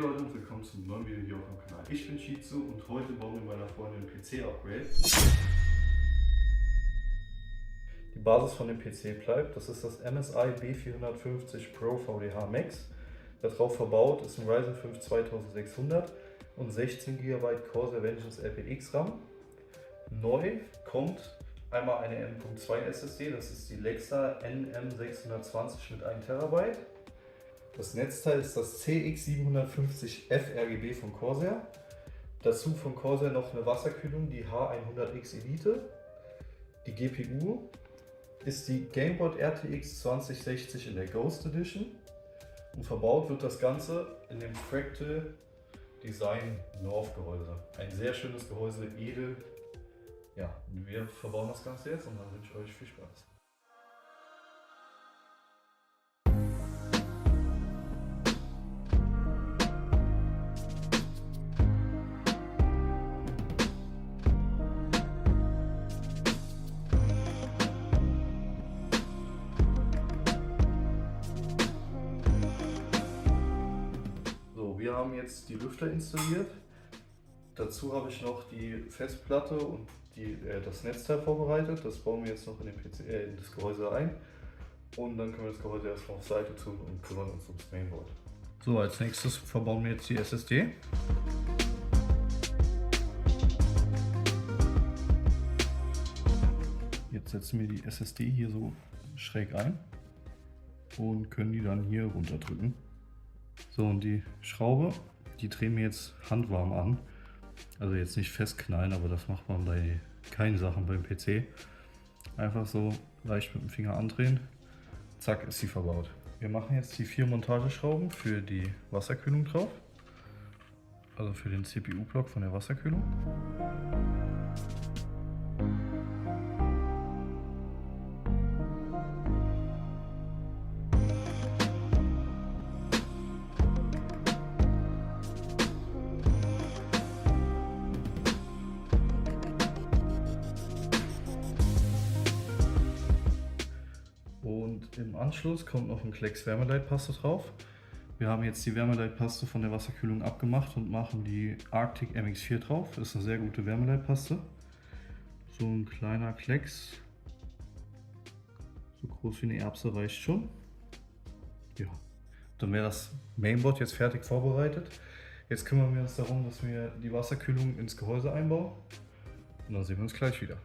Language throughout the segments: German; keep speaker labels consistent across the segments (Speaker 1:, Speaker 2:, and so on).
Speaker 1: Leute und willkommen zum neuen Video hier auf meinem Kanal. Ich bin Shizu und heute bauen wir meiner Freundin ein PC-Upgrade. Die Basis von dem PC bleibt, das ist das MSI B450 Pro VDH Max. Darauf verbaut ist ein Ryzen 5 2600 und 16 GB Corsair Vengeance RPX RAM. Neu kommt einmal eine M.2 SSD, das ist die Lexa NM620 mit 1 TB. Das Netzteil ist das CX750F RGB von Corsair. Dazu von Corsair noch eine Wasserkühlung, die H100X Elite. Die GPU ist die Gameboard RTX 2060 in der Ghost Edition. Und verbaut wird das Ganze in dem Fractal Design North Gehäuse. Ein sehr schönes Gehäuse, edel. Ja, wir verbauen das Ganze jetzt und dann wünsche ich euch viel Spaß. So, wir haben jetzt die Lüfter installiert. Dazu habe ich noch die Festplatte und das Netzteil vorbereitet. Das bauen wir jetzt noch in das Gehäuse ein. Und dann können wir das Gehäuse erstmal auf Seite tun und kümmern uns ums Mainboard. So, als nächstes verbauen wir jetzt die SSD. Jetzt setzen wir die SSD hier so schräg ein und können die dann hier runterdrücken. So, und die Schraube, die drehen wir jetzt handwarm an. Also jetzt nicht festknallen, aber das macht man bei keinen Sachen beim PC. Einfach so leicht mit dem Finger andrehen, zack, ist sie verbaut. Wir machen jetzt die 4 Montageschrauben für die Wasserkühlung drauf. Also für den CPU-Block von der Wasserkühlung. Und im Anschluss kommt noch ein Klecks Wärmeleitpaste drauf. Wir haben jetzt die Wärmeleitpaste von der Wasserkühlung abgemacht und machen die Arctic MX4 drauf. Das ist eine sehr gute Wärmeleitpaste. So ein kleiner Klecks, so groß wie eine Erbse, reicht schon. Ja. Dann wäre das Mainboard jetzt fertig vorbereitet. Jetzt kümmern wir uns darum, dass wir die Wasserkühlung ins Gehäuse einbauen. Und dann sehen wir uns gleich wieder.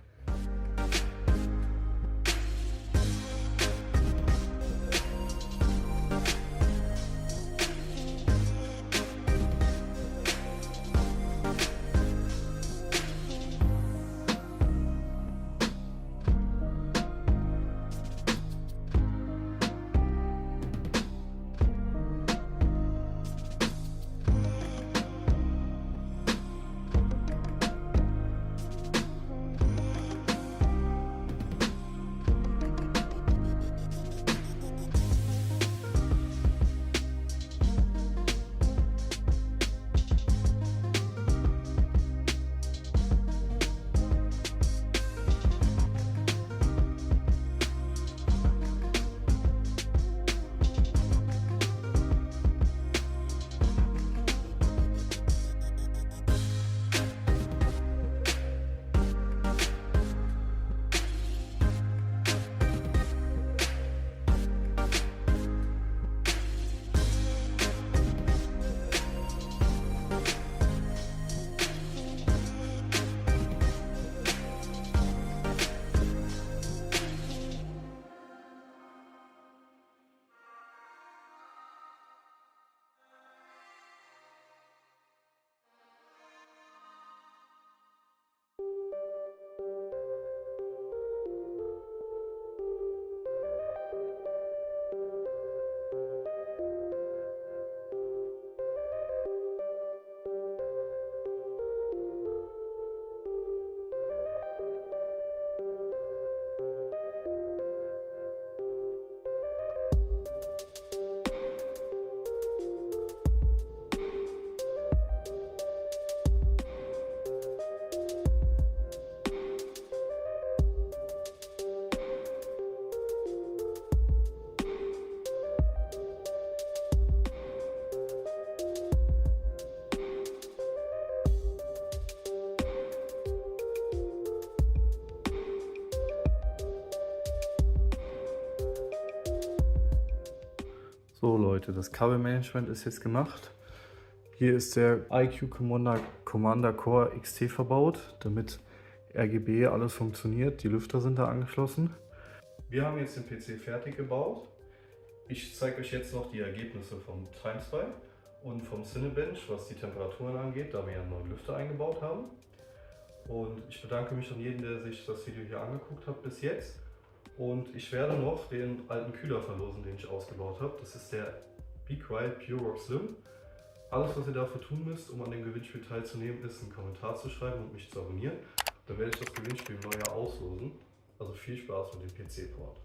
Speaker 1: Leute, das Kabelmanagement ist jetzt gemacht. Hier ist der iCUE Commander Core XT verbaut, damit RGB alles funktioniert. Die Lüfter sind da angeschlossen. Wir haben jetzt den PC fertig gebaut. Ich zeige euch jetzt noch die Ergebnisse vom TimeSpy und vom Cinebench, was die Temperaturen angeht, da wir ja einen neuen Lüfter eingebaut haben. Und ich bedanke mich an jeden, der sich das Video hier angeguckt hat bis jetzt. Und ich werde noch den alten Kühler verlosen, den ich ausgebaut habe. Das ist der Be Quiet Pure Rock Slim. Alles, was ihr dafür tun müsst, um an dem Gewinnspiel teilzunehmen, ist einen Kommentar zu schreiben und mich zu abonnieren. Dann werde ich das Gewinnspiel im Neujahr auslosen. Also viel Spaß mit dem PC-Port.